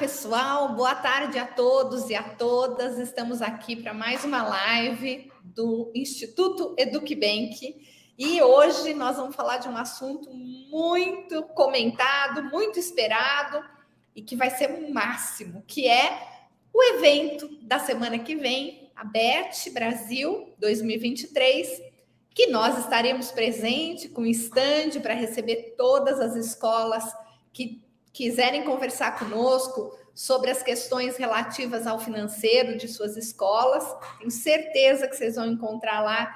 pessoal, boa tarde a todos e a todas. Estamos aqui para mais uma live do Instituto Educbank e hoje nós vamos falar de um assunto muito comentado, muito esperado e que vai ser o máximo, que é o evento da semana que vem, a BET Brasil 2023, que nós estaremos presentes com stand para receber todas as escolas que quiserem conversar conosco sobre as questões relativas ao financeiro de suas escolas. Tenho certeza que vocês vão encontrar lá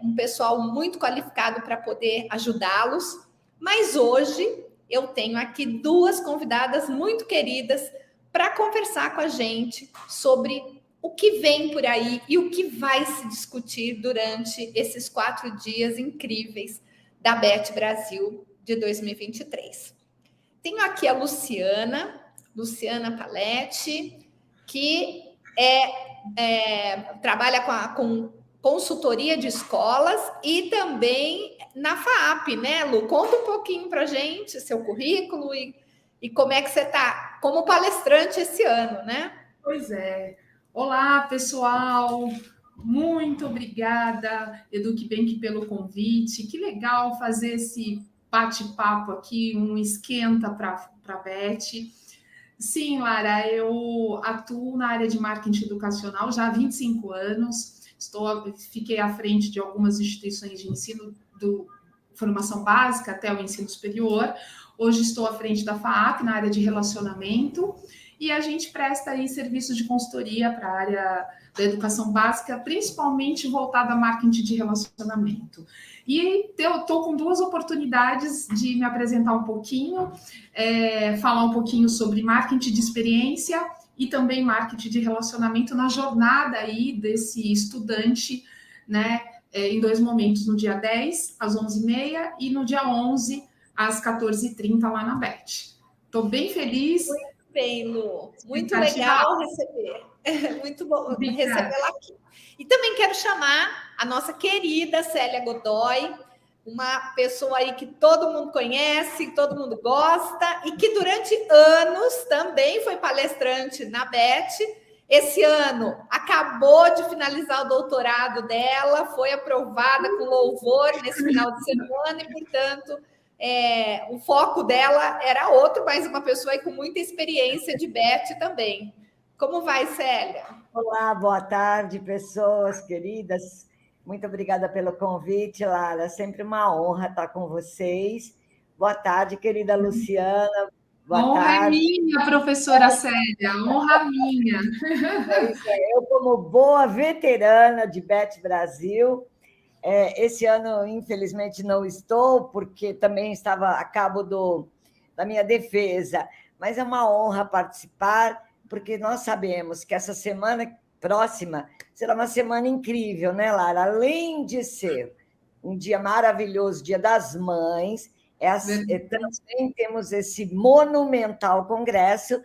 um pessoal muito qualificado para poder ajudá-los. Mas hoje eu tenho aqui duas convidadas muito queridas para conversar com a gente sobre o que vem por aí e o que vai se discutir durante esses 4 dias incríveis da BET Brasil de 2023. Tenho aqui a Luciana Paletti, que trabalha com consultoria de escolas e também na FAAP, né, Lu? Conta um pouquinho para a gente seu currículo e como é que você está como palestrante esse ano, né? Pois é. Olá, pessoal. Muito obrigada, Educbank, pelo convite. Que legal fazer esse bate-papo aqui, um esquenta para a BET. Sim, Lara, eu atuo na área de marketing educacional já há 25 anos. Fiquei à frente de algumas instituições de ensino, formação básica até o ensino superior. Hoje estou à frente da FAAP na área de relacionamento e a gente presta aí serviços de consultoria para a área da educação básica, principalmente voltada a marketing de relacionamento. E eu estou com 2 oportunidades de me apresentar um pouquinho, falar um pouquinho sobre marketing de experiência e também marketing de relacionamento na jornada aí desse estudante, né, em 2 momentos, no dia 10, às 11h30 e no dia 11, às 14h30, lá na BET. Estou bem feliz. Muito bem, Lu. Muito legal receber. Muito bom recebê-la aqui. E também quero chamar a nossa querida Célia Godoy, uma pessoa aí que todo mundo conhece, todo mundo gosta e que durante anos também foi palestrante na BET. Esse ano acabou de finalizar o doutorado dela, foi aprovada com louvor nesse final de semana e, portanto, o foco dela era outro, mas uma pessoa aí com muita experiência de BET também. Como vai, Célia? Olá, boa tarde, pessoas queridas. Muito obrigada pelo convite, Lara. Sempre uma honra estar com vocês. Boa tarde, querida Luciana. Boa honra tarde. É minha, professora Célia, honra minha. Eu, como boa veterana de BET Brasil, esse ano, infelizmente, não estou, porque também estava a cabo da minha defesa, mas é uma honra participar, porque nós sabemos que essa semana próxima será uma semana incrível, né, Lara? Além de ser um dia maravilhoso, Dia das Mães, também temos esse monumental congresso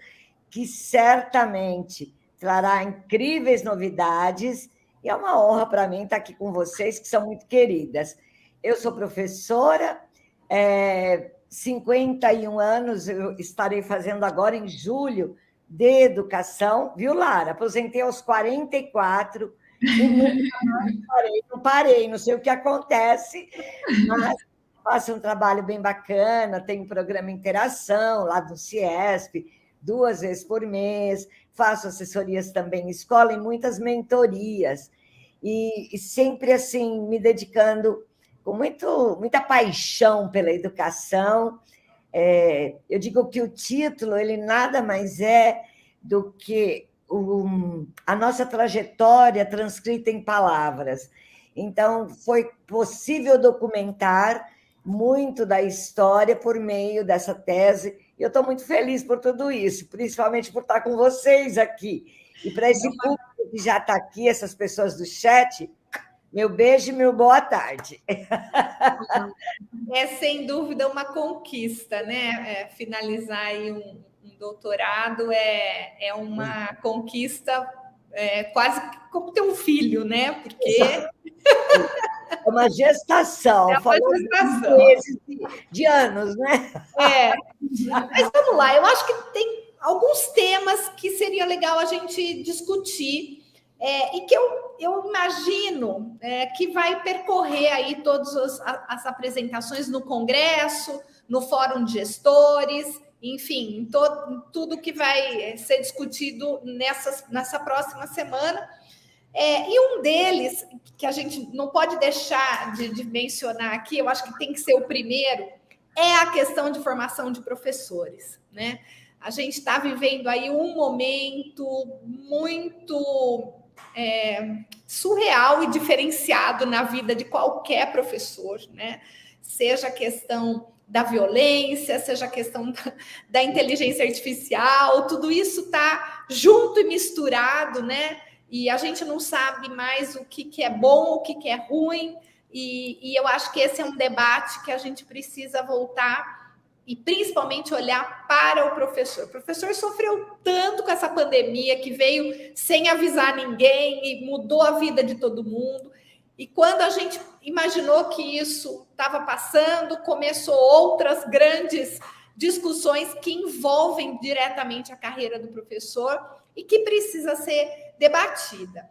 que certamente trará incríveis novidades e é uma honra para mim estar aqui com vocês, que são muito queridas. Eu sou professora, 51 anos, eu estarei fazendo agora em julho, de educação, viu, Lara? Aposentei aos 44 e nunca mais parei, não sei o que acontece, mas faço um trabalho bem bacana, tenho um programa Interação lá do CIESP, 2 vezes por mês, faço assessorias também em escola e muitas mentorias, e sempre assim, me dedicando com muita paixão pela educação. Eu digo que o título ele nada mais é do que a nossa trajetória transcrita em palavras. Então, foi possível documentar muito da história por meio dessa tese, e eu estou muito feliz por tudo isso, principalmente por estar com vocês aqui. E para esse público que já está aqui, essas pessoas do chat, meu beijo e meu boa tarde. É, sem dúvida, uma conquista, né? Finalizar aí um doutorado é uma conquista quase como ter um filho, né? Porque... É uma gestação. É uma gestação. De anos, né? Mas vamos lá, eu acho que tem alguns temas que seria legal a gente discutir e que eu imagino que vai percorrer aí todas as apresentações no Congresso, no Fórum de Gestores, enfim, tudo que vai ser discutido nessa próxima semana. E um deles, que a gente não pode deixar de mencionar aqui, eu acho que tem que ser o primeiro, é a questão de formação de professores, né? A gente está vivendo aí um momento muito surreal e diferenciado na vida de qualquer professor, né? Seja a questão da violência, seja a questão da inteligência artificial, tudo isso está junto e misturado, né? E a gente não sabe mais o que é bom, o que é ruim, e eu acho que esse é um debate que a gente precisa voltar e principalmente olhar para o professor. O professor sofreu tanto com essa pandemia, que veio sem avisar ninguém e mudou a vida de todo mundo. E quando a gente imaginou que isso estava passando, começou outras grandes discussões que envolvem diretamente a carreira do professor e que precisa ser debatida.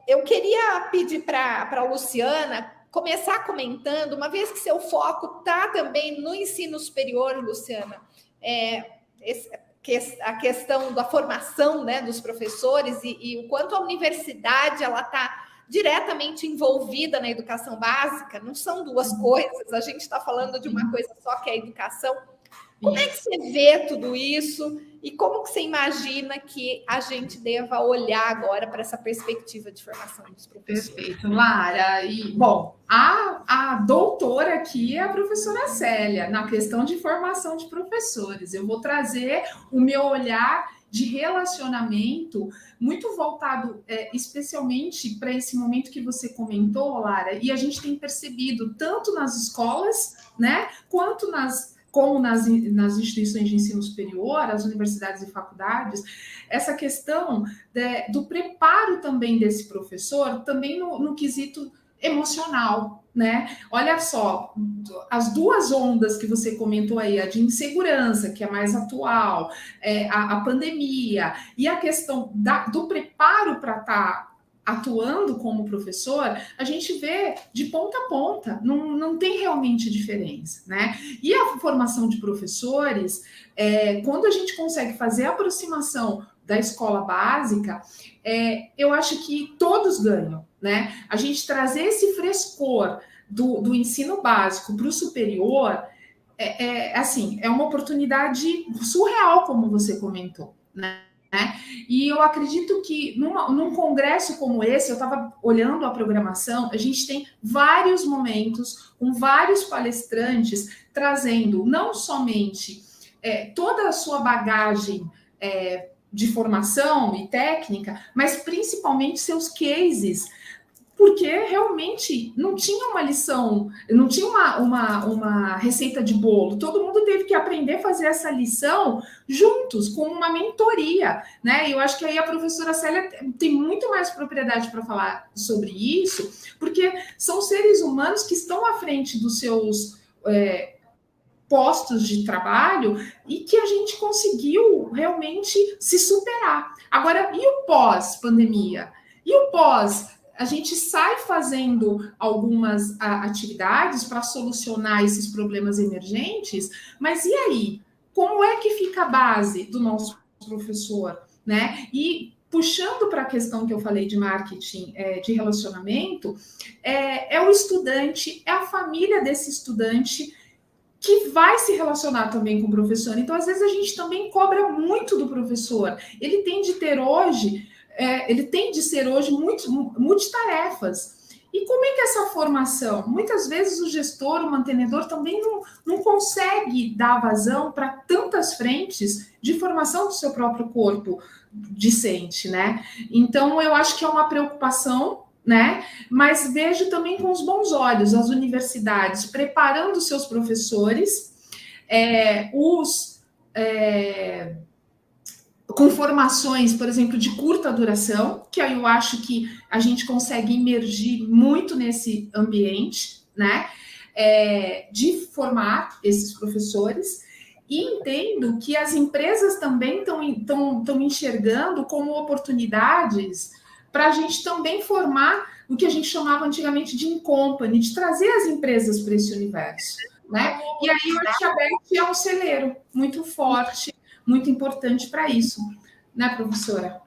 Eu queria pedir para a Luciana começar comentando, uma vez que seu foco está também no ensino superior, Luciana, a questão da formação, né, dos professores e o quanto a universidade ela está diretamente envolvida na educação básica, não são duas coisas, a gente está falando de uma coisa só que é a educação. Como é que você vê tudo isso e como que você imagina que a gente deva olhar agora para essa perspectiva de formação dos professores? Perfeito, Lara. E, bom, a doutora aqui é a professora Célia, na questão de formação de professores. Eu vou trazer o meu olhar de relacionamento muito voltado especialmente para esse momento que você comentou, Lara, e a gente tem percebido tanto nas escolas, né, quanto nas instituições de ensino superior, as universidades e faculdades, essa questão do preparo também desse professor, também no quesito emocional, né? Olha só, as duas ondas que você comentou aí, a de insegurança, que é mais atual, a pandemia, e a questão do preparo para estar atuando como professor, a gente vê de ponta a ponta, não tem realmente diferença, né? E a formação de professores, quando a gente consegue fazer a aproximação da escola básica, eu acho que todos ganham, né? A gente trazer esse frescor do ensino básico para o superior, assim, é uma oportunidade surreal, como você comentou, né? E eu acredito que num congresso como esse, eu estava olhando a programação, a gente tem vários momentos com vários palestrantes trazendo não somente toda a sua bagagem de formação e técnica, mas principalmente seus cases, porque realmente não tinha uma lição, não tinha uma receita de bolo. Todo mundo teve que aprender a fazer essa lição juntos, com uma mentoria, né? E eu acho que aí a professora Célia tem muito mais propriedade para falar sobre isso, porque são seres humanos que estão à frente dos seus postos de trabalho e que a gente conseguiu realmente se superar. Agora, e o pós-pandemia? E o pós? A gente sai fazendo algumas atividades para solucionar esses problemas emergentes, mas e aí? Como é que fica a base do nosso professor, né? E puxando para a questão que eu falei de marketing, de relacionamento, é o estudante, é a família desse estudante que vai se relacionar também com o professor. Então, às vezes, a gente também cobra muito do professor. Ele tem de ser hoje multitarefas. E como é que essa formação? Muitas vezes o gestor, o mantenedor, também não consegue dar vazão para tantas frentes de formação do seu próprio corpo discente, né? Então, eu acho que é uma preocupação, né? Mas vejo também com os bons olhos as universidades preparando seus professores, com formações, por exemplo, de curta duração, que aí eu acho que a gente consegue imergir muito nesse ambiente, né? De formar esses professores. E entendo que as empresas também estão enxergando como oportunidades para a gente também formar o que a gente chamava antigamente de in-company, de trazer as empresas para esse universo, né? E aí o Arteabec é um celeiro muito forte, muito importante para isso, né, professora?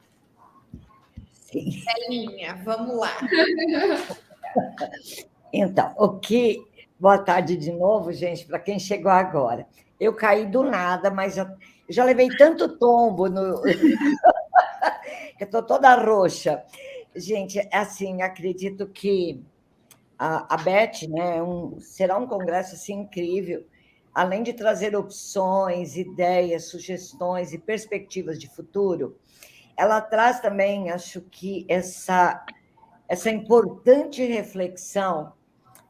Sim. Belinha, vamos lá. Então, boa tarde de novo, gente, para quem chegou agora. Eu caí do nada, mas já levei tanto tombo que eu estou toda roxa. Gente, assim, acredito que a Beth, né, será um congresso assim, incrível, além de trazer opções, ideias, sugestões e perspectivas de futuro, ela traz também, acho que, essa importante reflexão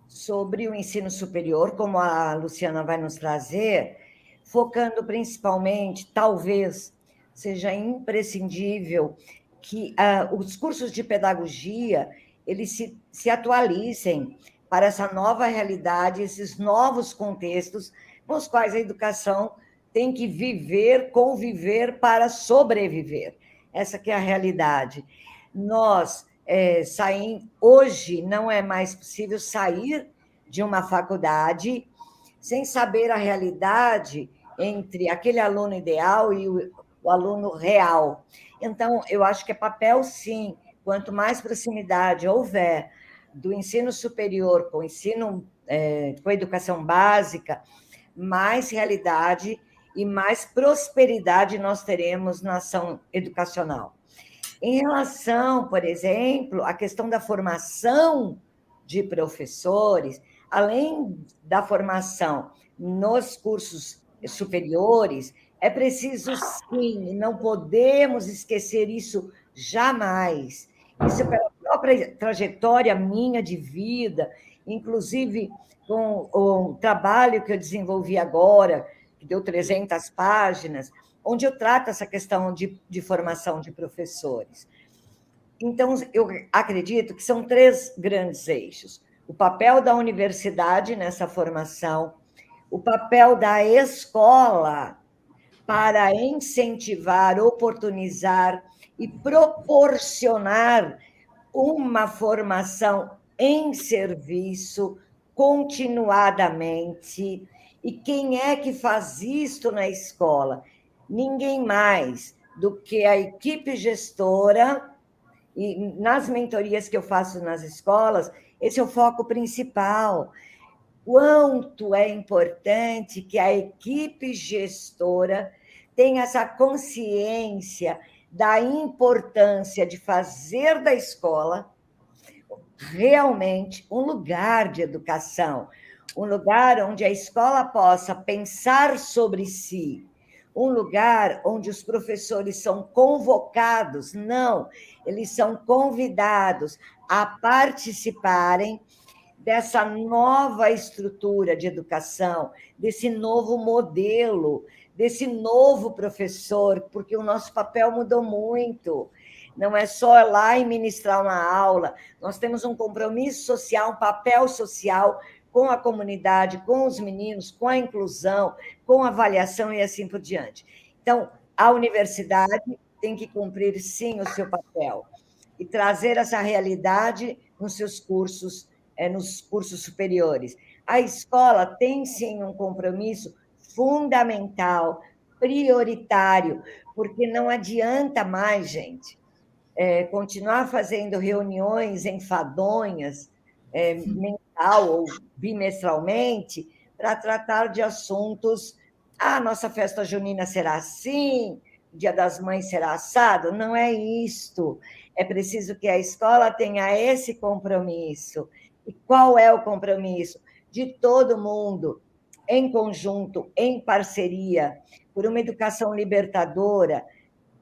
sobre o ensino superior, como a Luciana vai nos trazer, focando principalmente, talvez seja imprescindível que os cursos de pedagogia eles se atualizem para essa nova realidade, esses novos contextos nos quais a educação tem que viver, conviver para sobreviver. Essa que é a realidade. Nós hoje não é mais possível sair de uma faculdade sem saber a realidade entre aquele aluno ideal e o aluno real. Então, eu acho que é papel, sim, quanto mais proximidade houver do ensino superior com o ensino, com a educação básica, mais realidade e mais prosperidade nós teremos na ação educacional. Em relação, por exemplo, à questão da formação de professores, além da formação nos cursos superiores, é preciso, sim, não podemos esquecer isso jamais. Isso pela própria trajetória minha de vida, inclusive com o trabalho que eu desenvolvi agora, que deu 300 páginas, onde eu trato essa questão de formação de professores. Então, eu acredito que são 3 grandes eixos. O papel da universidade nessa formação, o papel da escola para incentivar, oportunizar e proporcionar uma formação em serviço continuadamente. E quem é que faz isto na escola? Ninguém mais do que a equipe gestora, e nas mentorias que eu faço nas escolas, esse é o foco principal. Quanto é importante que a equipe gestora tenha essa consciência da importância de fazer da escola realmente um lugar de educação, um lugar onde a escola possa pensar sobre si, um lugar onde os professores são convocados, não, eles são convidados a participarem dessa nova estrutura de educação, desse novo modelo, desse novo professor, porque o nosso papel mudou muito. Não é só ir lá e ministrar uma aula, nós temos um compromisso social, um papel social com a comunidade, com os meninos, com a inclusão, com a avaliação e assim por diante. Então, a universidade tem que cumprir, sim, o seu papel e trazer essa realidade nos seus cursos, nos cursos superiores. A escola tem, sim, um compromisso fundamental, prioritário, porque não adianta mais, gente, continuar fazendo reuniões enfadonhas, mensal ou bimestralmente, para tratar de assuntos. Nossa festa junina será assim, o Dia das Mães será assado. Não é isto. É preciso que a escola tenha esse compromisso. E qual é o compromisso? De todo mundo, em conjunto, em parceria, por uma educação libertadora,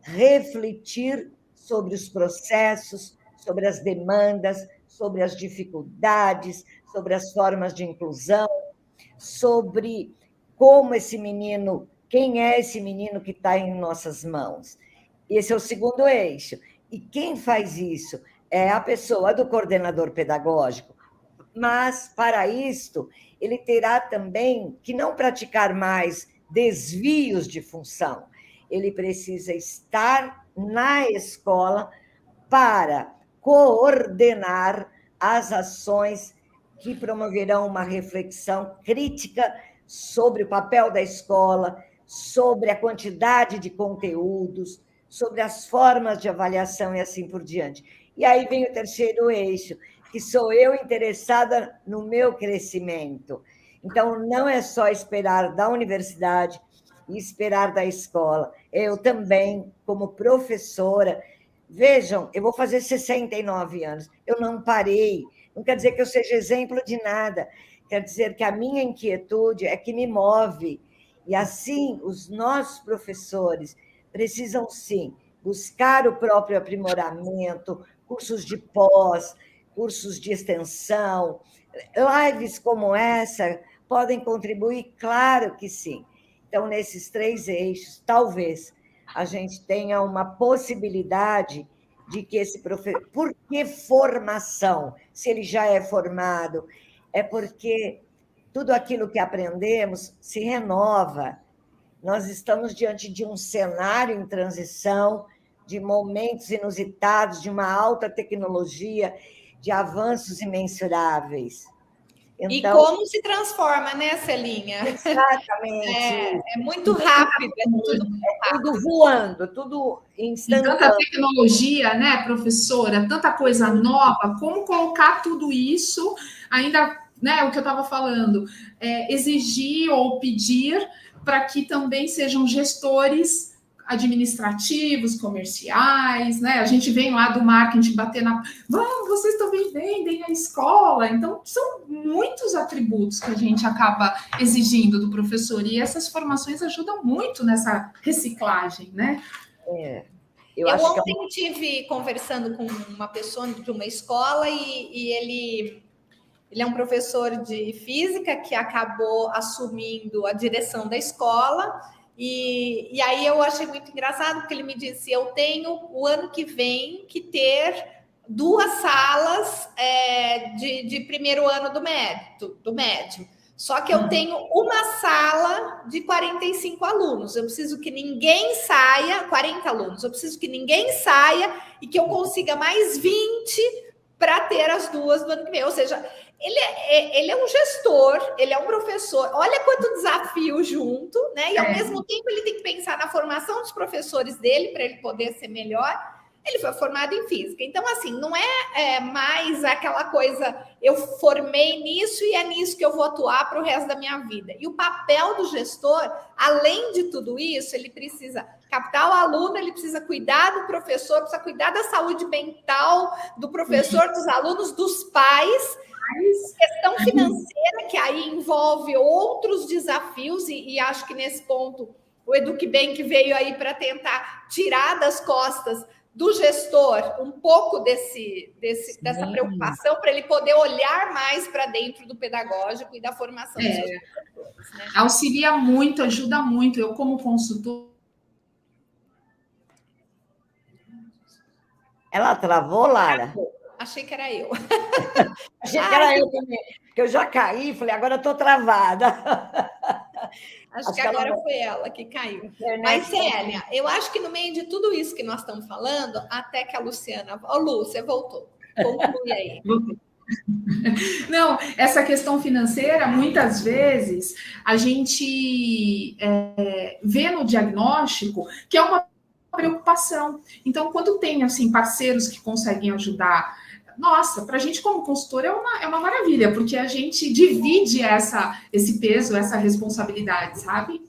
refletir sobre os processos, sobre as demandas, sobre as dificuldades, sobre as formas de inclusão, sobre como esse menino, quem é esse menino que está em nossas mãos. Esse é o segundo eixo. E quem faz isso? É a pessoa do coordenador pedagógico. Mas, para isto, ele terá também que não praticar mais desvios de função. Ele precisa estar na escola para coordenar as ações que promoverão uma reflexão crítica sobre o papel da escola, sobre a quantidade de conteúdos, sobre as formas de avaliação e assim por diante. E aí vem o terceiro eixo, que sou eu interessada no meu crescimento. Então, não é só esperar da universidade e esperar da escola. Eu também, como professora, vejam, eu vou fazer 69 anos, eu não parei. Não quer dizer que eu seja exemplo de nada, quer dizer que a minha inquietude é que me move. E assim, os nossos professores precisam, sim, buscar o próprio aprimoramento, cursos de pós, cursos de extensão, lives como essa podem contribuir, claro que sim. Então, nesses 3 eixos, talvez a gente tenha uma possibilidade de que esse professor... Por que formação? Se ele já é formado, é porque tudo aquilo que aprendemos se renova. Nós estamos diante de um cenário em transição, de momentos inusitados, de uma alta tecnologia, de avanços imensuráveis. Então, e como se transforma, né, Celinha? Exatamente. É muito rápido, tudo voando, tudo instantâneo. E tanta tecnologia, né, professora? Tanta coisa nova. Como colocar tudo isso, ainda, né, o que eu estava falando, exigir ou pedir para que também sejam gestores administrativos, comerciais, né? A gente vem lá do marketing bater na... Vamos, vocês também vendem a escola. Então, são muitos atributos que a gente acaba exigindo do professor. E essas formações ajudam muito nessa reciclagem, né? Eu ontem estive conversando com uma pessoa de uma escola e ele é um professor de física que acabou assumindo a direção da escola. E aí eu achei muito engraçado, porque ele me disse, eu tenho o ano que vem que ter 2 salas de primeiro ano do médio. Só que eu tenho uma sala de 45 alunos. Eu preciso que ninguém saia, 40 alunos, eu preciso que ninguém saia e que eu consiga mais 20 para ter as 2 do ano que vem. Ou seja, ele é um gestor, ele é um professor. Olha quanto desafio junto, né? E ao mesmo tempo ele tem que pensar na formação dos professores dele para ele poder ser melhor. Ele foi formado em física. Então, assim, não é mais aquela coisa, eu formei nisso e é nisso que eu vou atuar para o resto da minha vida. E o papel do gestor, além de tudo isso, ele precisa captar o aluno, ele precisa cuidar do professor, precisa cuidar da saúde mental do professor, dos alunos, dos pais. Questão financeira, que aí envolve outros desafios, e acho que nesse ponto o EducBank veio aí para tentar tirar das costas do gestor um pouco dessa preocupação, para ele poder olhar mais para dentro do pedagógico e da formação dos seus professores. Né? Auxilia muito, ajuda muito. Eu, como consultor... Ela travou, Lara? Achei que era eu. Achei que era eu também, porque eu já caí, falei, agora eu estou travada. Acho que agora foi ela que caiu. Mas, Célia, eu acho que no meio de tudo isso que nós estamos falando, até que a Luciana... Lu, você voltou. Conclui aí. Não, essa questão financeira, muitas vezes, a gente vê no diagnóstico que é uma preocupação. Então, quando tem assim, parceiros que conseguem ajudar, nossa, para a gente como consultor é uma maravilha, porque a gente divide esse peso, essa responsabilidade, sabe?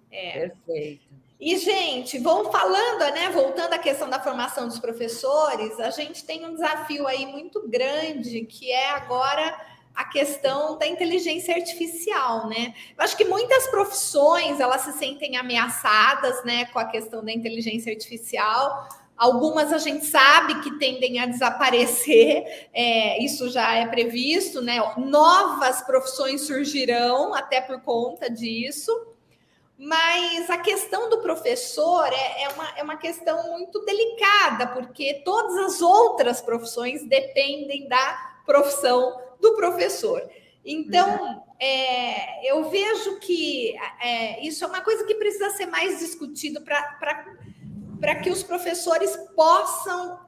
Perfeito. E, gente, voltando à questão da formação dos professores, a gente tem um desafio aí muito grande, que é agora a questão da inteligência artificial, né? Eu acho que muitas profissões, elas se sentem ameaçadas, né, com a questão da inteligência artificial. Algumas a gente sabe que tendem a desaparecer, isso já é previsto, né? Novas profissões surgirão até por conta disso. Mas a questão do professor é uma questão muito delicada, porque todas as outras profissões dependem da profissão do professor. Então, eu vejo que isso é uma coisa que precisa ser mais discutido para que os professores possam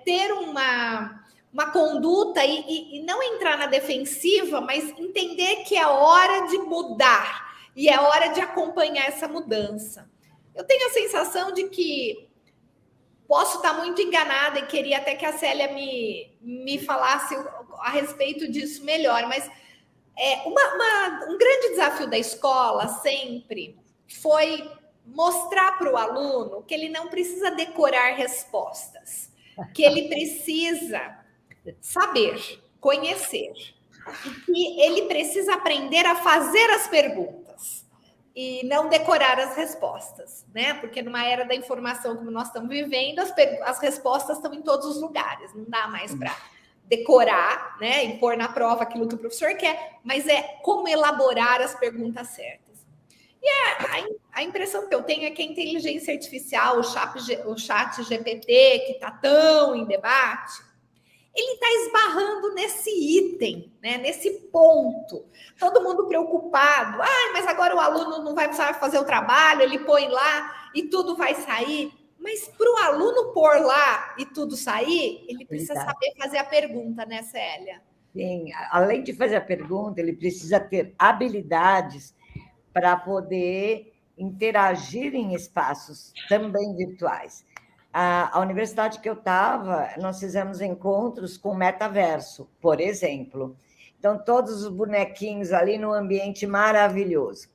ter uma conduta e não entrar na defensiva, mas entender que é hora de mudar e é hora de acompanhar essa mudança. Eu tenho a sensação de que posso estar muito enganada e queria até que a Célia me falasse a respeito disso melhor, mas um grande desafio da escola sempre foi mostrar para o aluno que ele não precisa decorar respostas, que ele precisa saber, conhecer, e que ele precisa aprender a fazer as perguntas e não decorar as respostas, né? Porque numa era da informação como nós estamos vivendo, as respostas estão em todos os lugares, não dá mais para decorar, né, e pôr na prova aquilo que o professor quer, mas é como elaborar as perguntas certas. E a impressão que eu tenho é que a inteligência artificial, o chat GPT, que está tão em debate, ele está esbarrando nesse item, né, nesse ponto. Todo mundo preocupado. Mas agora o aluno não vai precisar fazer o trabalho, ele põe lá e tudo vai sair. Mas para o aluno pôr lá e tudo sair, ele precisa saber fazer a pergunta, né, Célia? Sim, além de fazer a pergunta, ele precisa ter habilidades para poder interagir em espaços também virtuais. A universidade que eu estava, nós fizemos encontros com metaverso, por exemplo. Então, todos os bonequinhos ali num ambiente maravilhoso.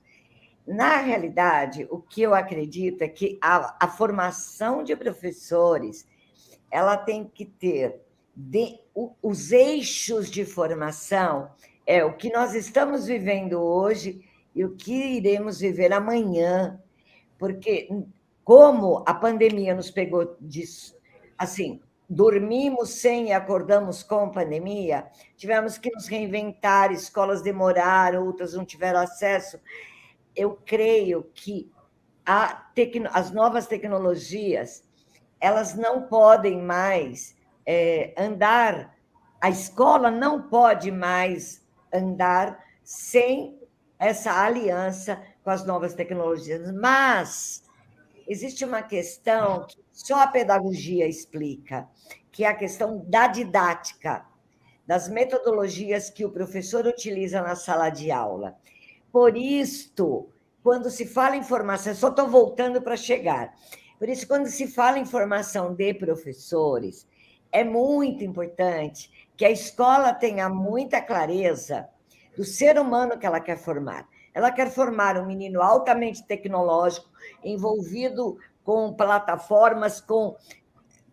Na realidade, o que eu acredito é que a formação de professores, ela tem que ter os eixos de formação, o que nós estamos vivendo hoje e o que iremos viver amanhã, porque como a pandemia nos pegou assim, dormimos sem e acordamos com pandemia, tivemos que nos reinventar, escolas demoraram, outras não tiveram acesso. Eu creio que as novas tecnologias, elas não podem mais andar, a escola não pode mais andar sem essa aliança com as novas tecnologias. Mas existe uma questão que só a pedagogia explica, que é a questão da didática, das metodologias que o professor utiliza na sala de aula. Por isso, quando se fala em formação, só estou voltando para chegar. Por isso, quando se fala em formação de professores, é muito importante que a escola tenha muita clareza do ser humano que ela quer formar. Ela quer formar um menino altamente tecnológico, envolvido com plataformas, com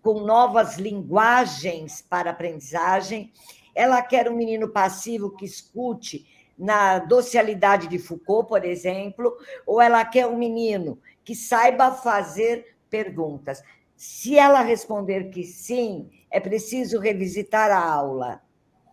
novas linguagens para aprendizagem. Ela quer um menino passivo que escute na docilidade de Foucault, por exemplo, ou ela quer um menino que saiba fazer perguntas. Se ela responder que sim, é preciso revisitar a aula.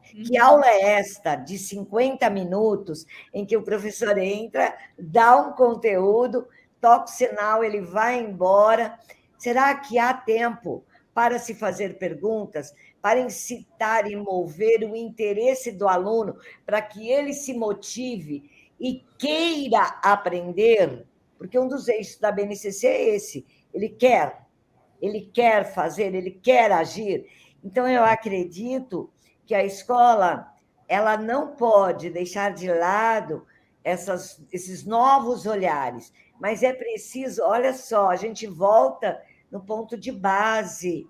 Que aula é esta de 50 minutos em que o professor entra, dá um conteúdo, toca o sinal, ele vai embora? Será que há tempo para se fazer perguntas, para incitar e mover o interesse do aluno, para que ele se motive e queira aprender? Porque um dos eixos da BNCC é esse, ele quer fazer, ele quer agir. Então, eu acredito que a escola ela não pode deixar de lado esses novos olhares, mas é preciso, olha só, a gente volta no ponto de base.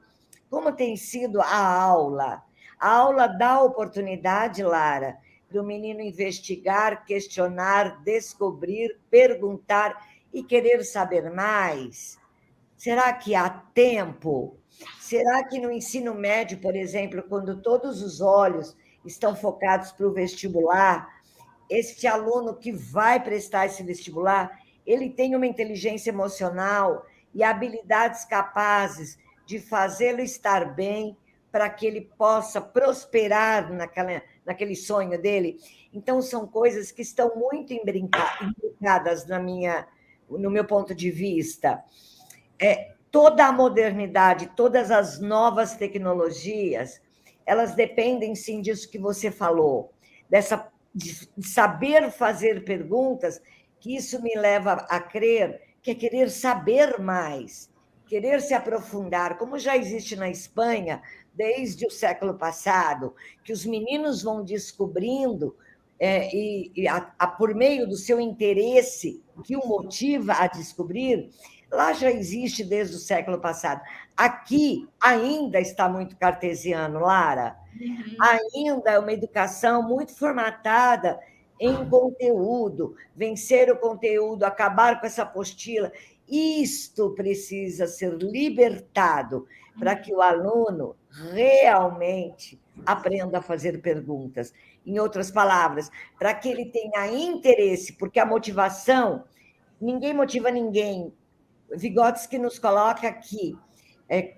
Como tem sido a aula? A aula dá oportunidade, Lara, para o menino investigar, questionar, descobrir, perguntar e querer saber mais. Será que há tempo? Será que no ensino médio, por exemplo, quando todos os olhos estão focados para o vestibular, este aluno que vai prestar esse vestibular, ele tem uma inteligência emocional e habilidades capazes de fazê-lo estar bem para que ele possa prosperar naquele sonho dele? Então, são coisas que estão muito imbricadas no meu ponto de vista. Toda a modernidade, todas as novas tecnologias, elas dependem, sim, disso que você falou, dessa de saber fazer perguntas, que isso me leva a crer que é querer saber mais, querer se aprofundar, como já existe na Espanha desde o século passado, que os meninos vão descobrindo por meio do seu interesse que o motiva a descobrir, lá já existe desde o século passado. Aqui ainda está muito cartesiano, Lara. Ainda é uma educação muito formatada em conteúdo, vencer o conteúdo, acabar com essa apostila. Isto precisa ser libertado para que o aluno realmente aprenda a fazer perguntas. Em outras palavras, para que ele tenha interesse, porque a motivação, ninguém motiva ninguém. Vygotsky nos coloca aqui,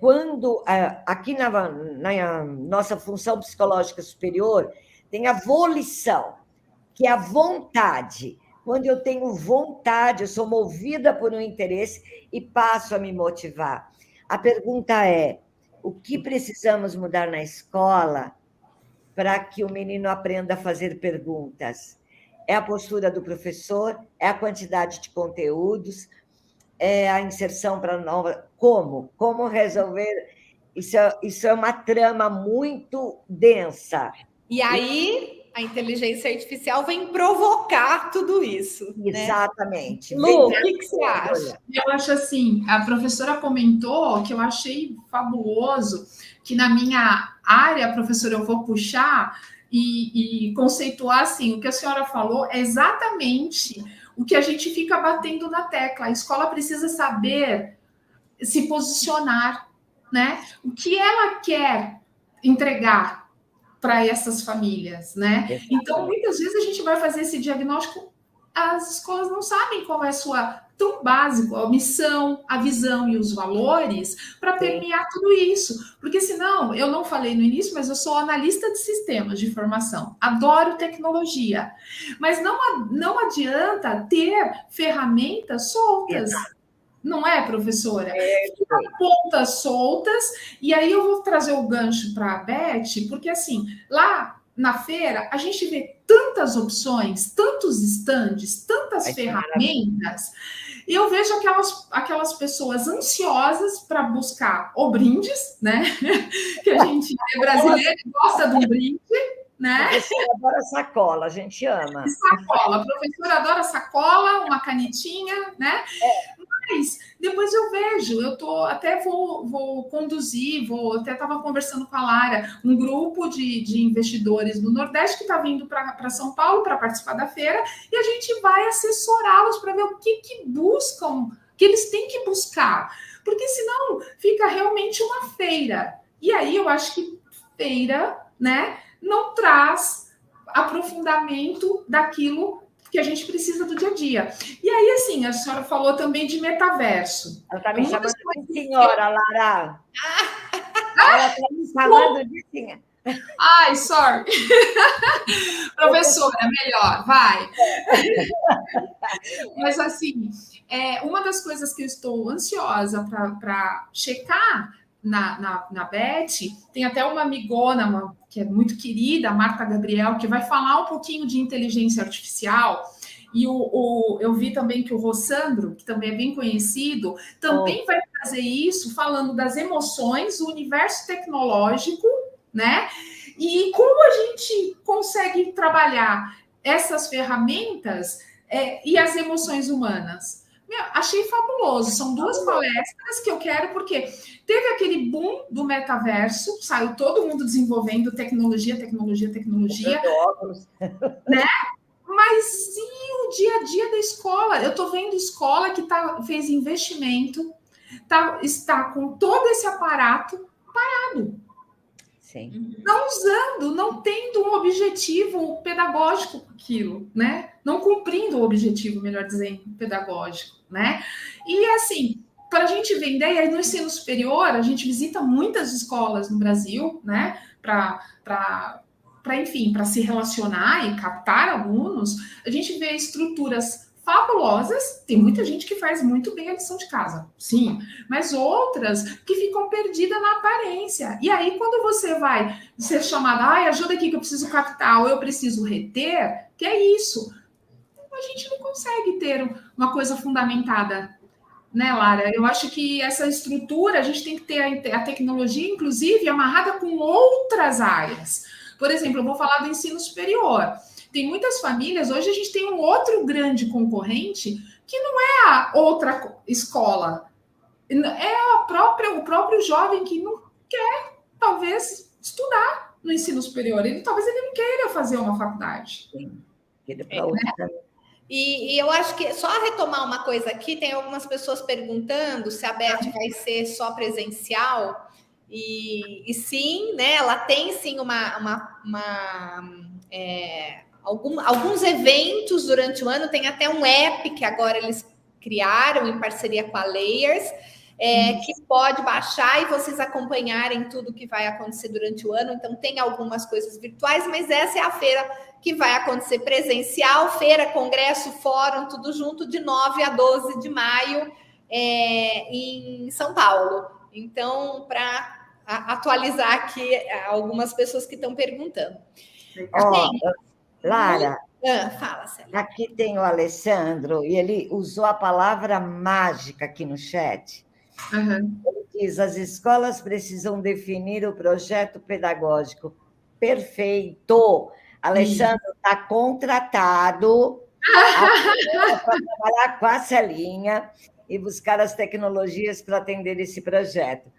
quando aqui na nossa função psicológica superior tem a volição, que é a vontade. Quando eu tenho vontade, eu sou movida por um interesse e passo a me motivar. A pergunta é: o que precisamos mudar na escola para que o menino aprenda a fazer perguntas? É a postura do professor? É a quantidade de conteúdos? É a inserção para nova... Como resolver? Isso é uma trama muito densa. E aí, a inteligência artificial vem provocar tudo isso. Exatamente. Né? Lu, o que você acha? Eu acho assim, a professora comentou que eu achei fabuloso, que na minha área, professora, eu vou puxar e conceituar assim, o que a senhora falou é exatamente o que a gente fica batendo na tecla. A escola precisa saber se posicionar, né? O que ela quer entregar para essas famílias, né? Exatamente. Então, muitas vezes a gente vai fazer esse diagnóstico, as escolas não sabem qual é a sua, tão básico, a missão, a visão e os valores para permear tudo isso. Porque senão, eu não falei no início, mas eu sou analista de sistemas de informação, adoro tecnologia, mas não adianta ter ferramentas soltas. Exato. Não é, professora? Fica pontas soltas, e aí eu vou trazer o gancho para a Beth, porque assim, lá na feira, a gente vê tantas opções, tantos estandes, tantas ferramentas, e eu vejo aquelas pessoas ansiosas para buscar o brindes, né? Que a gente é brasileiro e gosta de um brinde, né? A professora adora sacola, a gente ama. Sacola, a professora adora sacola, uma canetinha, né? Mas depois eu vejo, vou conduzir, até estava conversando com a Lara, um grupo de investidores do Nordeste que está vindo para São Paulo para participar da feira, e a gente vai assessorá-los para ver o que buscam, que eles têm que buscar, porque senão fica realmente uma feira. E aí eu acho que feira, né, não traz aprofundamento daquilo que a gente precisa do dia a dia. E aí, assim, a senhora falou também de metaverso. Ela está me chamando de senhora, Lara. Ela está me falando de senhora. Ai, sorry. Professora, melhor, vai. Mas, assim, uma das coisas que eu estou ansiosa para checar na Beth, tem até uma amigona, que é muito querida, a Marta Gabriel, que vai falar um pouquinho de inteligência artificial, e eu vi também que o Rossandro, que também é bem conhecido, também vai fazer isso, falando das emoções, o universo tecnológico, né? E como a gente consegue trabalhar essas ferramentas e as emoções humanas. Achei fabuloso. São duas palestras que eu quero, porque teve aquele boom do metaverso, saiu todo mundo desenvolvendo tecnologia, né? Mas e o dia a dia da escola? Eu estou vendo escola que fez investimento, está com todo esse aparato parado. Sim. Não usando, não tendo um objetivo pedagógico com aquilo, né? Não cumprindo o objetivo, melhor dizendo, pedagógico, né? E assim, para a gente vender, aí no ensino superior, a gente visita muitas escolas no Brasil, né? Enfim, para se relacionar e captar alunos, a gente vê estruturas fabulosas, tem muita gente que faz muito bem a lição de casa, sim, mas outras que ficam perdidas na aparência. E aí, quando você vai ser chamada, ajuda aqui que eu preciso captar, ou eu preciso reter, que é isso. A gente não consegue ter uma coisa fundamentada, né, Lara? Eu acho que essa estrutura, a gente tem que ter a tecnologia, inclusive, amarrada com outras áreas. Por exemplo, eu vou falar do ensino superior. Tem muitas famílias, hoje a gente tem um outro grande concorrente que não é a outra escola, é o próprio jovem que não quer, talvez, estudar no ensino superior. Talvez ele não queira fazer uma faculdade. Sim, para outra. E eu acho que, só retomar uma coisa aqui, tem algumas pessoas perguntando se a Beth vai ser só presencial, e sim, né, ela tem sim alguns eventos durante o ano, tem até um app que agora eles criaram em parceria com a Layers, que pode baixar e vocês acompanharem tudo que vai acontecer durante o ano. Então tem algumas coisas virtuais, mas essa é a feira que vai acontecer presencial, feira, congresso, fórum, tudo junto, de 9 a 12 de maio, em São Paulo. Então, para atualizar aqui algumas pessoas que estão perguntando. Lara, fala, Célia. Aqui tem o Alessandro, e ele usou a palavra mágica aqui no chat. Uhum. Ele diz, as escolas precisam definir o projeto pedagógico. Perfeito! Alessandro está contratado para trabalhar com a Celinha e buscar as tecnologias para atender esse projeto.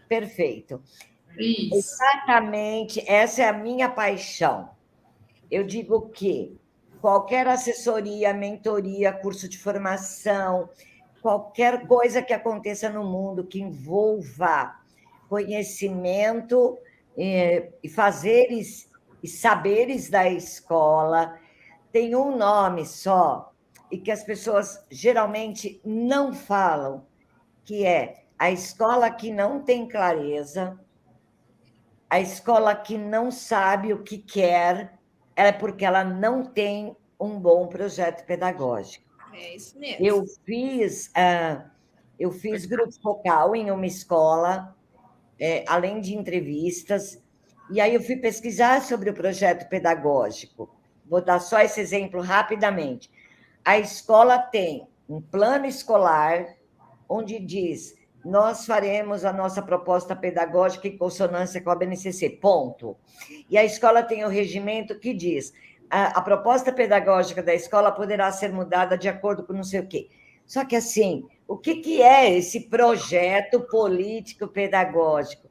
Perfeito. Isso. Exatamente, essa é a minha paixão. Eu digo que qualquer assessoria, mentoria, curso de formação, qualquer coisa que aconteça no mundo que envolva conhecimento e fazeres e saberes da escola, tem um nome só, e que as pessoas geralmente não falam, que é a escola que não tem clareza, a escola que não sabe o que quer, é porque ela não tem um bom projeto pedagógico. É isso mesmo. Eu fiz grupo focal em uma escola, além de entrevistas, e aí eu fui pesquisar sobre o projeto pedagógico. Vou dar só esse exemplo rapidamente. A escola tem um plano escolar, onde diz, nós faremos a nossa proposta pedagógica em consonância com a BNCC, ponto. E a escola tem o regimento que diz, a proposta pedagógica da escola poderá ser mudada de acordo com não sei o quê. Só que, assim, o que é esse projeto político pedagógico?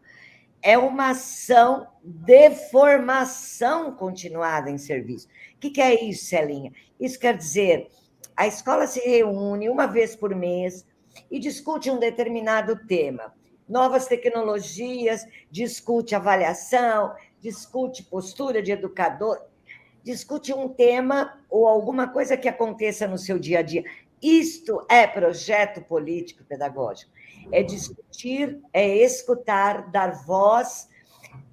É uma ação de formação continuada em serviço. O que é isso, Celinha? Isso quer dizer, a escola se reúne uma vez por mês e discute um determinado tema. Novas tecnologias, discute avaliação, discute postura de educador, discute um tema ou alguma coisa que aconteça no seu dia a dia. Isto é projeto político pedagógico. É discutir, é escutar, dar voz,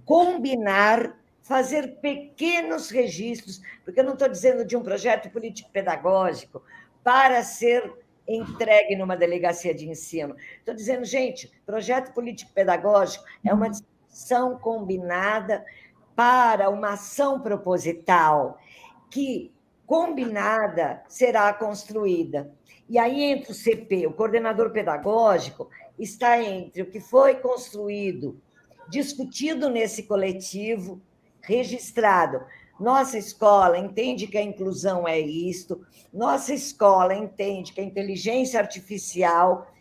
combinar, fazer pequenos registros, porque eu não estou dizendo de um projeto político-pedagógico para ser entregue numa delegacia de ensino. Estou dizendo, gente, projeto político-pedagógico é uma discussão combinada para uma ação proposital que, combinada, será construída. E aí, entre o CP, o coordenador pedagógico, está entre o que foi construído, discutido nesse coletivo, registrado. Nossa escola entende que a inclusão é isto, nossa escola entende que a inteligência artificial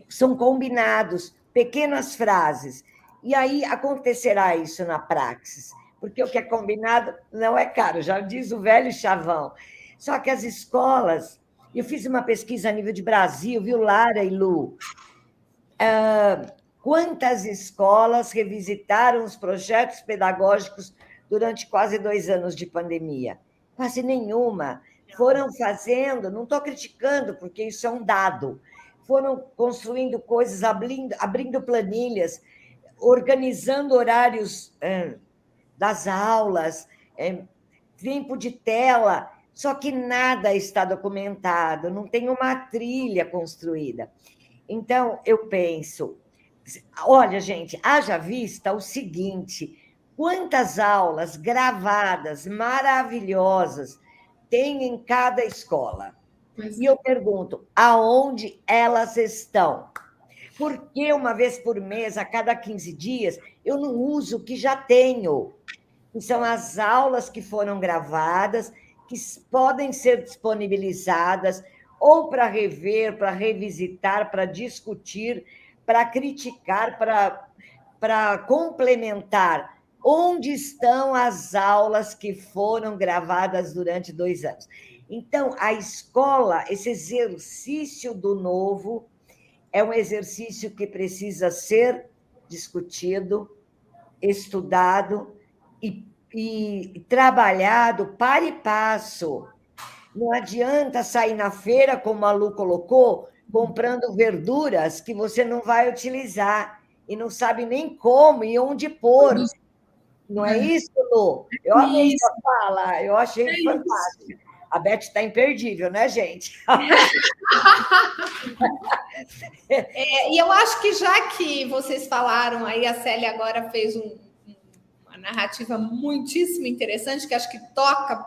são combinados, pequenas frases, e aí acontecerá isso na praxis, porque o que é combinado não é caro, já diz o velho chavão. Só que as escolas, eu fiz uma pesquisa a nível de Brasil, viu, Lara e Lu? Quantas escolas revisitaram os projetos pedagógicos durante quase 2 anos de pandemia? Quase nenhuma. Foram fazendo, não estou criticando, porque isso é um dado, foram construindo coisas, abrindo planilhas, organizando horários das aulas, tempo de tela, Só que nada está documentado, não tem uma trilha construída. Então, eu penso, olha, gente, haja vista o seguinte: quantas aulas gravadas, maravilhosas, tem em cada escola? E eu pergunto, aonde elas estão? Porque uma vez por mês, a cada 15 dias, eu não uso o que já tenho. E são as aulas que foram gravadas, que podem ser disponibilizadas ou para rever, para revisitar, para discutir, para criticar, para complementar. Onde estão as aulas que foram gravadas durante 2 anos? Então, a escola, esse exercício do novo, é um exercício que precisa ser discutido, estudado e trabalhado para e passo. Não adianta sair na feira, como a Lu colocou, comprando verduras que você não vai utilizar e não sabe nem como e onde pôr. Não é isso, Lu? Eu amei essa fala, eu achei fantástico. A Beth está imperdível, né, gente? E eu acho que já que vocês falaram aí, a Célia agora fez uma narrativa muitíssimo interessante, que acho que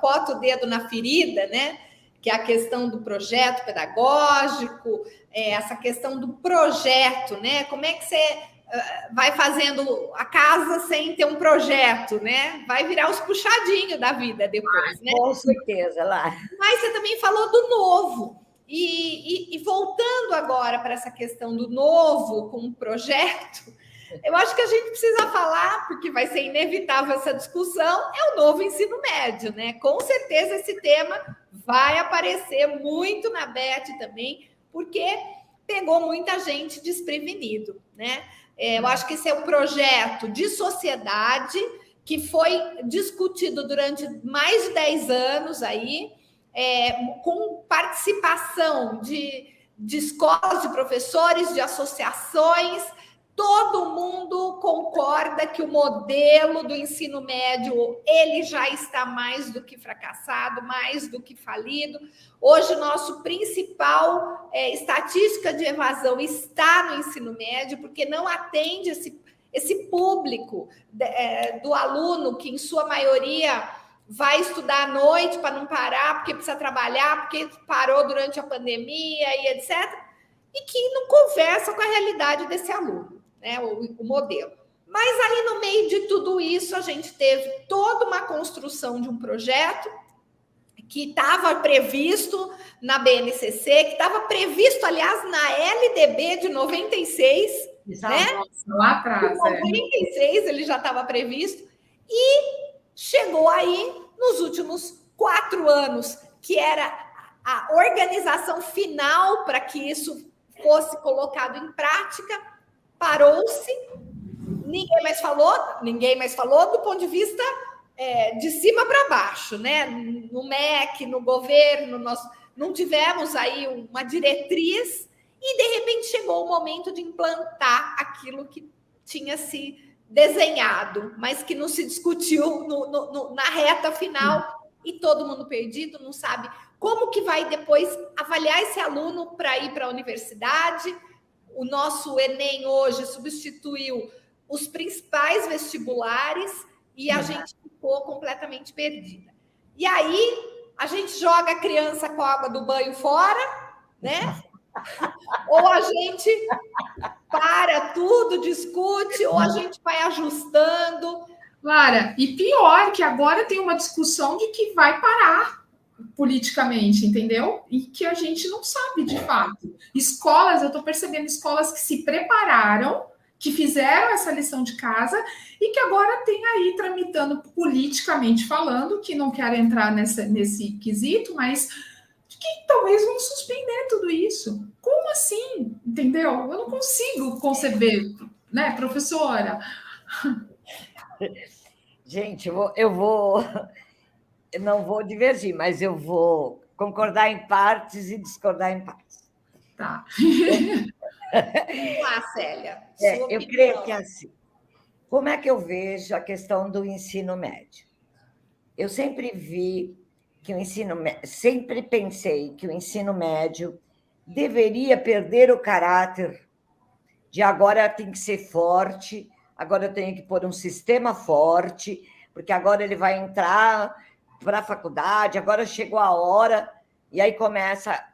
bota o dedo na ferida, né? Que é a questão do projeto pedagógico, essa questão do projeto, né? Como é que você vai fazendo a casa sem ter um projeto, né? Vai virar os puxadinhos da vida depois, né? Com certeza, lá. Mas você também falou do novo. E voltando agora para essa questão do novo com um projeto, eu acho que a gente precisa falar, porque vai ser inevitável essa discussão, é o novo ensino médio, né? Com certeza esse tema vai aparecer muito na Beth também, porque pegou muita gente desprevenido, né? Eu acho que esse é um projeto de sociedade que foi discutido durante mais de 10 anos aí, com participação de escolas, de professores, de associações. Todo mundo concorda que o modelo do ensino médio ele já está mais do que fracassado, mais do que falido. Hoje, nosso principal estatística de evasão está no ensino médio, porque não atende esse público do aluno, que em sua maioria vai estudar à noite para não parar, porque precisa trabalhar, porque parou durante a pandemia e etc., e que não conversa com a realidade desse aluno, né, o modelo. Mas aí, no meio de tudo isso, a gente teve toda uma construção de um projeto que estava previsto na BNCC, que estava previsto, aliás, na LDB de 96, né? Lá atrás. Em 96 ele já estava previsto, e chegou aí nos últimos 4 anos, que era a organização final para que isso fosse colocado em prática, parou-se, ninguém mais falou do ponto de vista de cima para baixo, né? No MEC, no governo, nós não tivemos aí uma diretriz, e de repente chegou o momento de implantar aquilo que tinha se desenhado, mas que não se discutiu na reta final, e todo mundo perdido, não sabe como que vai depois avaliar esse aluno para ir para a universidade. O nosso Enem hoje substituiu os principais vestibulares e a gente ficou completamente perdida. E aí a gente joga a criança com a água do banho fora, né? Ou a gente para tudo, discute, ou a gente vai ajustando. Lara, e pior que agora tem uma discussão de que vai parar politicamente, entendeu? E que a gente não sabe de fato. Escolas, eu estou percebendo escolas que se prepararam, que fizeram essa lição de casa e que agora tem aí tramitando politicamente falando, que não quero entrar nesse quesito, mas que talvez vão suspender tudo isso. Como assim? Entendeu? Eu não consigo conceber, né, professora? Gente, eu não vou divergir, mas eu vou concordar em partes e discordar em partes. Tá. Vamos lá, Célia. Eu creio que é assim. Como é que eu vejo a questão do ensino médio? Eu sempre vi que sempre pensei que o ensino médio deveria perder o caráter de agora tem que ser forte, agora eu tenho que pôr um sistema forte, porque agora ele vai entrar para a faculdade, agora chegou a hora, e aí começa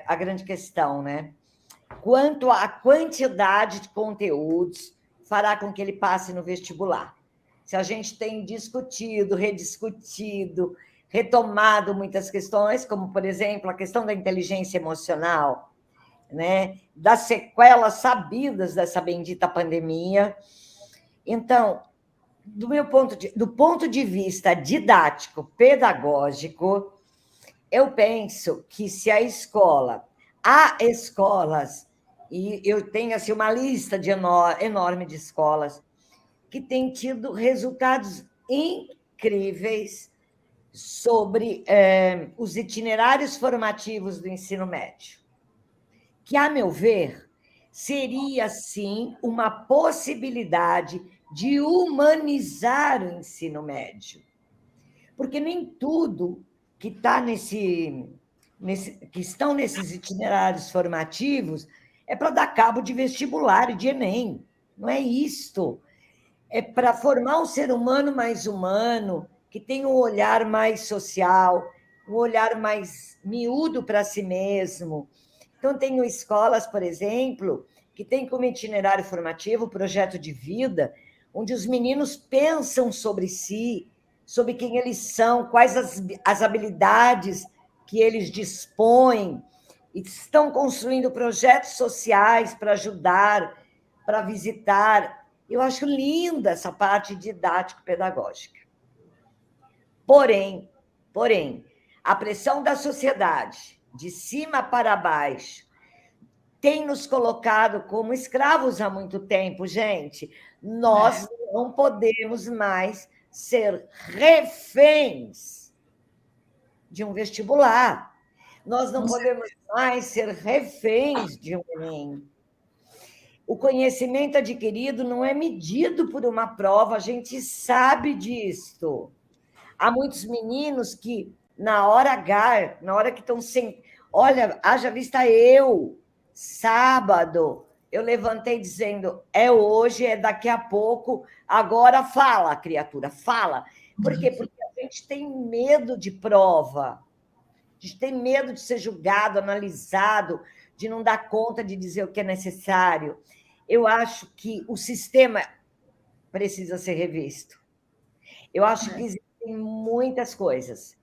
a grande questão, né? Quanto à quantidade de conteúdos fará com que ele passe no vestibular. Se a gente tem discutido, rediscutido, retomado muitas questões, como, por exemplo, a questão da inteligência emocional, né? Das sequelas sabidas dessa bendita pandemia. Então, do ponto de vista didático, pedagógico, eu penso que se há escolas, e eu tenho assim, uma lista enorme de escolas que têm tido resultados incríveis sobre os itinerários formativos do ensino médio, que, a meu ver, seria, sim, uma possibilidade de humanizar o ensino médio. Porque nem tudo que estão nesses itinerários formativos é para dar cabo de vestibular e de Enem. Não é isto. É para formar um ser humano mais humano, que tem um olhar mais social, um olhar mais miúdo para si mesmo. Então, tenho escolas, por exemplo, que têm como itinerário formativo o projeto de vida, onde os meninos pensam sobre si, sobre quem eles são, quais as habilidades que eles dispõem, e estão construindo projetos sociais para ajudar, para visitar. Eu acho linda essa parte didático-pedagógica. Porém, a pressão da sociedade, de cima para baixo, tem nos colocado como escravos há muito tempo, gente. Nós não podemos mais ser reféns de um vestibular. Nós não podemos mais ser reféns de um Enem. O conhecimento adquirido não é medido por uma prova, a gente sabe disso. Há muitos meninos que, na hora H, na hora que estão sem... Olha, haja vista eu, sábado, eu levantei dizendo, é hoje, é daqui a pouco, agora fala, criatura, fala. Por quê? Porque a gente tem medo de prova, a gente tem medo de ser julgado, analisado, de não dar conta de dizer o que é necessário. Eu acho que o sistema precisa ser revisto. Eu acho que existem muitas coisas,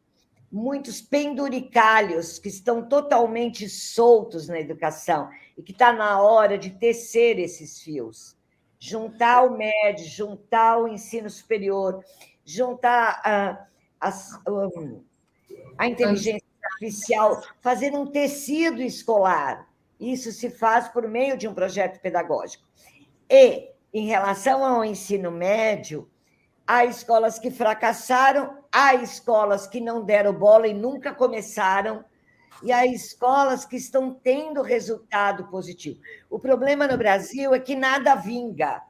muitos penduricalhos que estão totalmente soltos na educação e que está na hora de tecer esses fios. Juntar o médio, juntar o ensino superior, juntar a inteligência artificial, fazer um tecido escolar. Isso se faz por meio de um projeto pedagógico. E, em relação ao ensino médio, há escolas que fracassaram, há escolas que não deram bola e nunca começaram, e há escolas que estão tendo resultado positivo. O problema no Brasil é que nada vinga.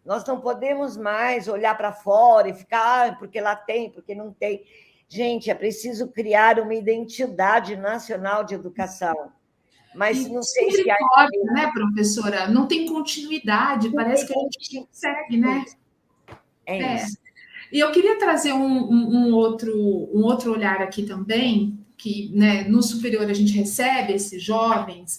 Nós não podemos mais olhar para fora e ficar, porque lá tem, porque não tem. Gente, é preciso criar uma identidade nacional de educação. Mas não sei se pode, né, professora? Não tem continuidade, parece que a gente consegue, né? É isso. E eu queria trazer um outro olhar aqui também, que, né, no superior a gente recebe esses jovens.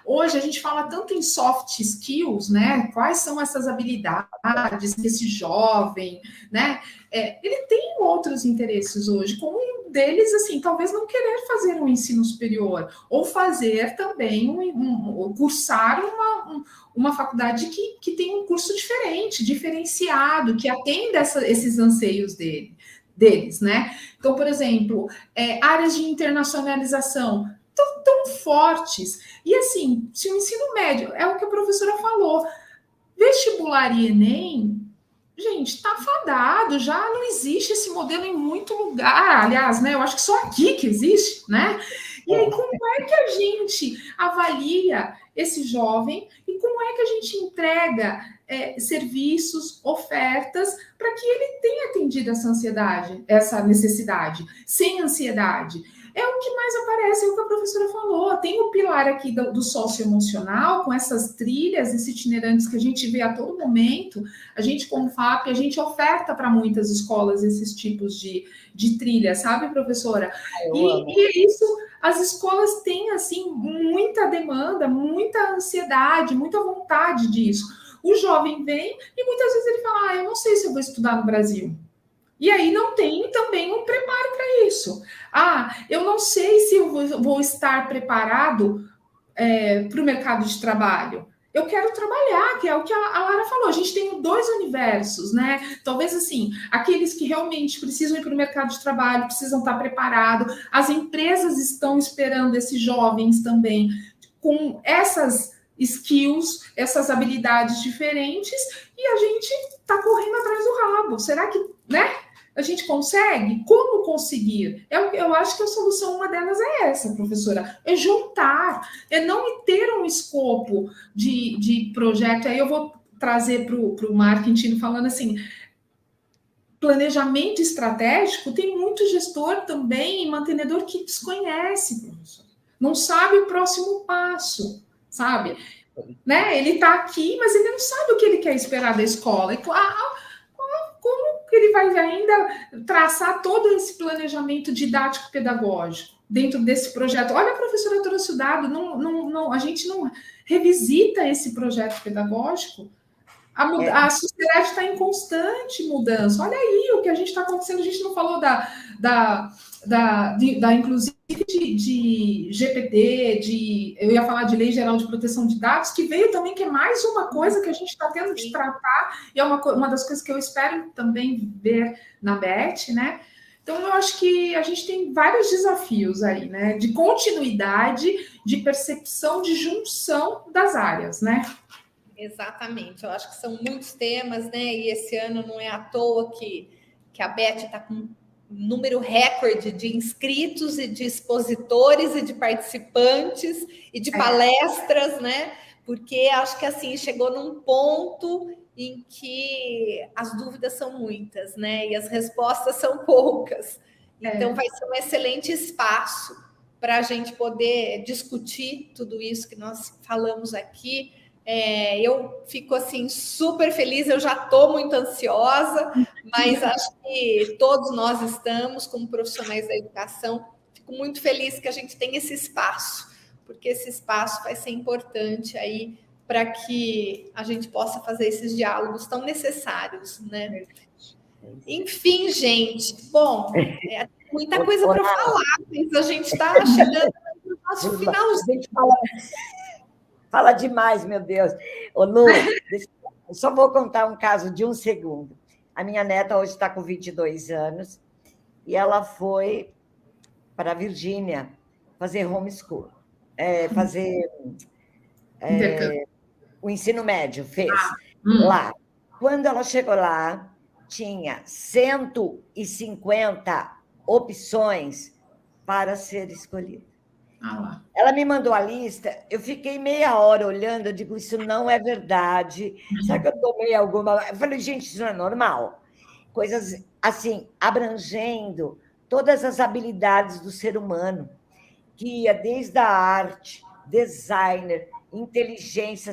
Hoje a gente fala tanto em soft skills, né? Quais são essas habilidades desse jovem, né? Ele tem outros interesses hoje, como um deles, assim, talvez não querer fazer um ensino superior, ou fazer também, cursar uma faculdade que tem um curso diferente, diferenciado, que atenda esses anseios deles, né? Então, por exemplo, áreas de internacionalização tão fortes. E assim, se o ensino médio, é o que a professora falou, vestibular e Enem, gente, está fadado, já não existe esse modelo em muito lugar, aliás, né? Eu acho que só aqui que existe, né? E aí, como é que a gente avalia esse jovem e como é que a gente entrega serviços, ofertas, para que ele tenha atendido essa ansiedade, essa necessidade, sem ansiedade. É o que mais aparece, é o que a professora falou. Tem o pilar aqui do socioemocional, com essas trilhas, esses itinerantes que a gente vê a todo momento. A gente, como FAP, a gente oferta para muitas escolas esses tipos de trilha, sabe, professora? E isso, as escolas têm, assim, muita demanda, muita ansiedade, muita vontade disso. O jovem vem e muitas vezes ele fala, eu não sei se eu vou estudar no Brasil. E aí não tem também um preparo para isso. Eu não sei se eu vou estar preparado para o mercado de trabalho. Eu quero trabalhar, que é o que a Lara falou. A gente tem 2 universos, né? Talvez, assim, aqueles que realmente precisam ir para o mercado de trabalho, precisam estar preparados. As empresas estão esperando esses jovens também com essas skills, essas habilidades diferentes, e a gente está correndo atrás do rabo. Será que, né? A gente consegue? Como conseguir? Eu acho que a solução, uma delas é essa, professora, é juntar, é não ter um escopo de projeto. Aí eu vou trazer para o marketing falando assim, planejamento estratégico, tem muito gestor também, mantenedor que desconhece, professor. Não sabe o próximo passo, sabe? Né? Ele está aqui, mas ele não sabe o que ele quer esperar da escola. Como que ele vai ainda traçar todo esse planejamento didático-pedagógico dentro desse projeto? Olha, a professora trouxe o dado, a gente não revisita esse projeto pedagógico. A sociedade está em constante mudança. Olha aí o que a gente está acontecendo. A gente não falou inclusive de GPD, eu ia falar de Lei Geral de Proteção de Dados, que veio também, que é mais uma coisa que a gente está tendo de tratar, e é uma das coisas que eu espero também ver na BET, né? Então, eu acho que a gente tem vários desafios aí, né? De continuidade, de percepção, de junção das áreas, né? Exatamente, eu acho que são muitos temas, né? E esse ano não é à toa que a BET está com um número recorde de inscritos e de expositores e de participantes e de palestras, né? Porque acho que assim chegou num ponto em que as dúvidas são muitas, né? E as respostas são poucas. Então vai ser um excelente espaço para a gente poder discutir tudo isso que nós falamos aqui. Eu fico assim super feliz, eu já estou muito ansiosa, mas acho que todos nós estamos como profissionais da educação. Fico muito feliz que a gente tenha esse espaço, porque esse espaço vai ser importante aí para que a gente possa fazer esses diálogos tão necessários, né? Enfim, gente, bom, muita coisa para falar, mas a gente está chegando no nosso finalzinho. Fala demais, meu Deus. Ô, Lu, eu só vou contar um caso de 1 segundo. A minha neta hoje está com 22 anos e ela foi para a Virgínia fazer homeschool, fazer o ensino médio, fez lá. Quando ela chegou lá, tinha 150 opções para ser escolhida. Ela me mandou a lista, eu fiquei meia hora olhando, eu digo, isso não é verdade. Será que eu tomei alguma... Eu falei, gente, isso não é normal. Coisas, assim, abrangendo todas as habilidades do ser humano, que ia desde a arte, designer, inteligência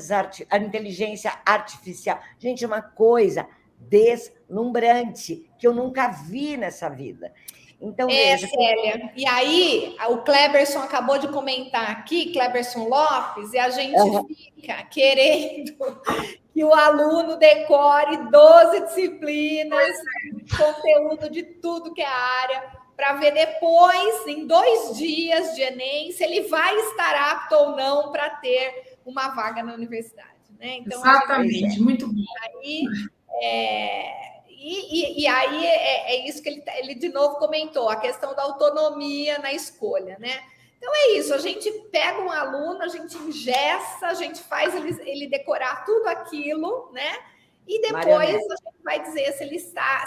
artificial. Gente, é uma coisa deslumbrante que eu nunca vi nessa vida. Então, veja, Célia. E aí, o Cleberson acabou de comentar aqui, Cleberson Lopes, e a gente fica querendo que o aluno decore 12 disciplinas, conteúdo de tudo que é área, para ver depois, em 2 dias de Enem, se ele vai estar apto ou não para ter uma vaga na universidade. Né? Então, exatamente, muito bom. Aí, E aí é isso que ele de novo comentou, a questão da autonomia na escolha, né? Então é isso, a gente pega um aluno, a gente engessa, a gente faz ele decorar tudo aquilo, né? E depois a gente vai dizer se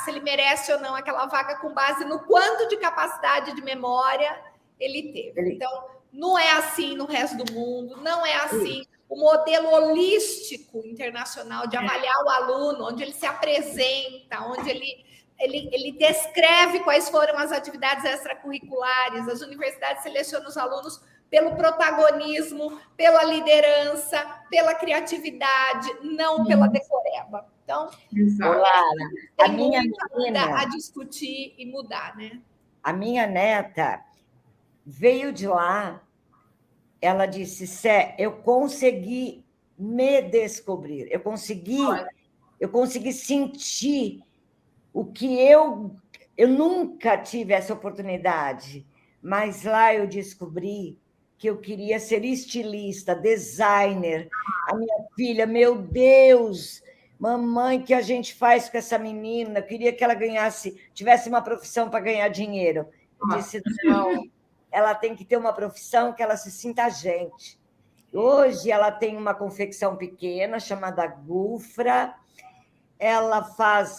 ele merece ou não aquela vaga com base no quanto de capacidade de memória ele teve. Então, não é assim no resto do mundo, não é assim o modelo holístico internacional de avaliar o aluno, onde ele se apresenta, onde ele descreve quais foram as atividades extracurriculares, as universidades selecionam os alunos pelo protagonismo, pela liderança, pela criatividade, não pela decoreba. Então, Lara, a minha menina a discutir e mudar, né? A minha neta veio de lá, ela disse, Sé, eu consegui me descobrir, eu consegui sentir o que eu nunca tive essa oportunidade, mas lá eu descobri que eu queria ser estilista, designer. A minha filha, meu Deus, mamãe, o que a gente faz com essa menina? Eu queria que ela tivesse uma profissão para ganhar dinheiro. Eu disse, não, ela tem que ter uma profissão que ela se sinta gente. Hoje ela tem uma confecção pequena chamada Gufra, ela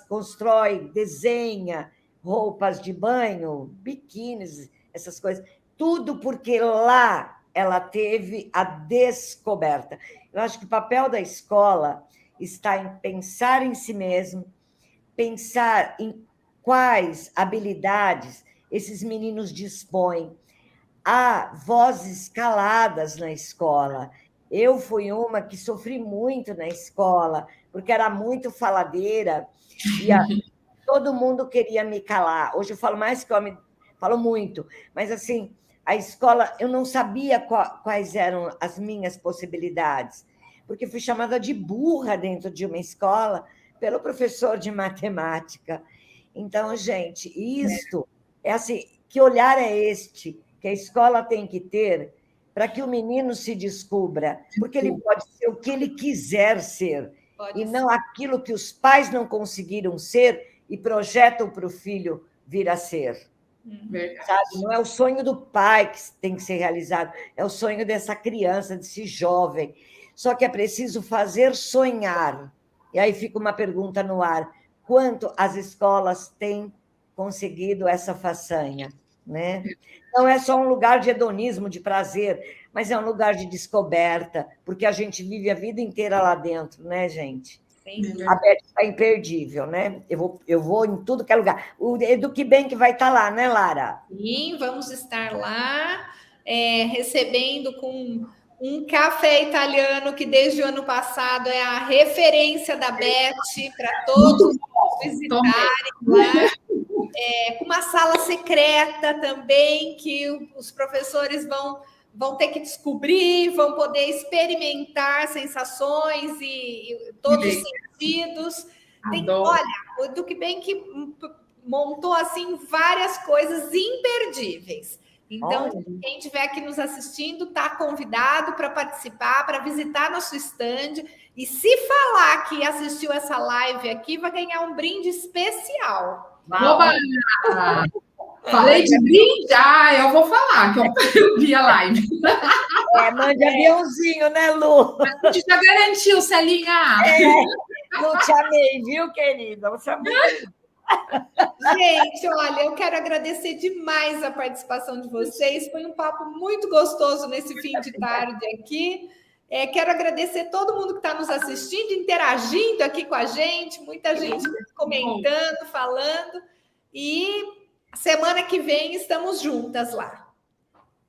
constrói, desenha roupas de banho, biquínis, essas coisas, tudo porque lá ela teve a descoberta. Eu acho que o papel da escola está em pensar em si mesmo, pensar em quais habilidades esses meninos dispõem. Há vozes caladas na escola. Eu fui uma que sofri muito na escola, porque era muito faladeira, e todo mundo queria me calar. Hoje eu falo mais que homem, falo muito, mas assim, a escola, eu não sabia quais eram as minhas possibilidades, porque fui chamada de burra dentro de uma escola pelo professor de matemática. Então, gente, isto é assim, que olhar é este que a escola tem que ter para que o menino se descubra, porque ele pode ser o que ele quiser ser, e não aquilo que os pais não conseguiram ser e projetam para o filho vir a ser. Sabe? Não é o sonho do pai que tem que ser realizado, é o sonho dessa criança, desse jovem. Só que é preciso fazer sonhar. E aí fica uma pergunta no ar: quanto as escolas têm conseguido essa façanha? Né? Não é só um lugar de hedonismo, de prazer, mas é um lugar de descoberta, porque a gente vive a vida inteira lá dentro, né, gente? A Beth está imperdível, né? Eu vou em tudo que é lugar. O Eduque Bem que vai estar lá, né, Lara? Sim, vamos estar lá, recebendo com um café italiano que desde o ano passado é a referência da Beth para todos visitarem lá. Com uma sala secreta também, que os professores vão ter que descobrir, vão poder experimentar sensações e todos os sentidos. Olha, o Eduque Bem que montou assim várias coisas imperdíveis. Então, quem estiver aqui nos assistindo está convidado para participar, para visitar nosso stand. E se falar que assistiu essa live aqui, vai ganhar um brinde especial. Oba! Falei de brinde? Eu vou falar que eu vi a live. Mande aviãozinho, né, Lu? A gente já garantiu, Celinha. Não te amei, viu, querida? Você amei. Gente, olha, eu quero agradecer demais a participação de vocês. Foi um papo muito gostoso nesse fim de tarde aqui. Quero agradecer todo mundo que está nos assistindo, interagindo aqui com a gente, muita gente comentando, falando. E semana que vem estamos juntas lá.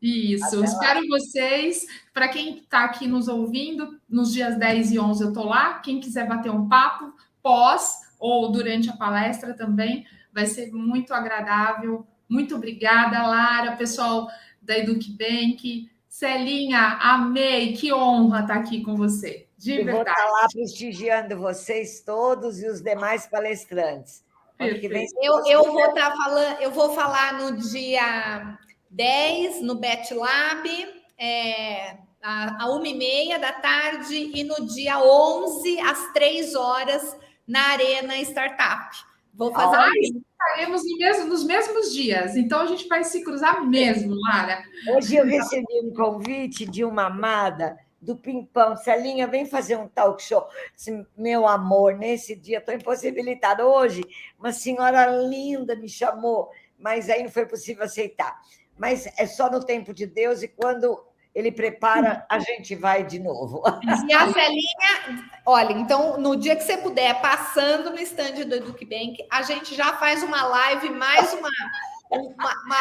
Isso, espero vocês. Para quem está aqui nos ouvindo, nos dias 10 e 11 eu estou lá. Quem quiser bater um papo pós ou durante a palestra também, vai ser muito agradável. Muito obrigada, Lara, pessoal da Eduque Bank. Celinha, amei, que honra estar aqui com você, de verdade. Vou estar lá prestigiando vocês todos e os demais palestrantes. Eu vou falar no dia 10, no BetLab, às 1h30 da tarde, e no dia 11, às 3 horas, na Arena Startup. Vou fazer estaremos nos mesmos dias, então a gente vai se cruzar mesmo, Lara. Hoje eu recebi um convite de uma amada do Pimpão. Celinha, vem fazer um talk show. Meu amor, nesse dia estou impossibilitada. Hoje, uma senhora linda me chamou, mas aí não foi possível aceitar. Mas é só no tempo de Deus, e quando ele prepara, a gente vai de novo. E a Celinha, olha, então, no dia que você puder, passando no stand do EducBank, a gente já faz uma live, mais uma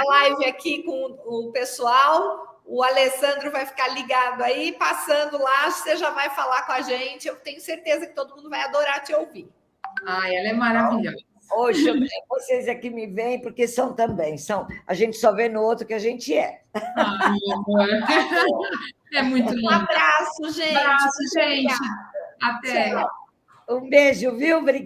live aqui com o pessoal. O Alessandro vai ficar ligado aí, passando lá, você já vai falar com a gente. Eu tenho certeza que todo mundo vai adorar te ouvir. Ai, ela é maravilhosa. Hoje, vocês aqui me veem, porque são também. A gente só vê no outro que a gente é. Ai, meu amor. É muito lindo. Um abraço, gente. Abraço, gente. Até. Um beijo, viu? Obrigada.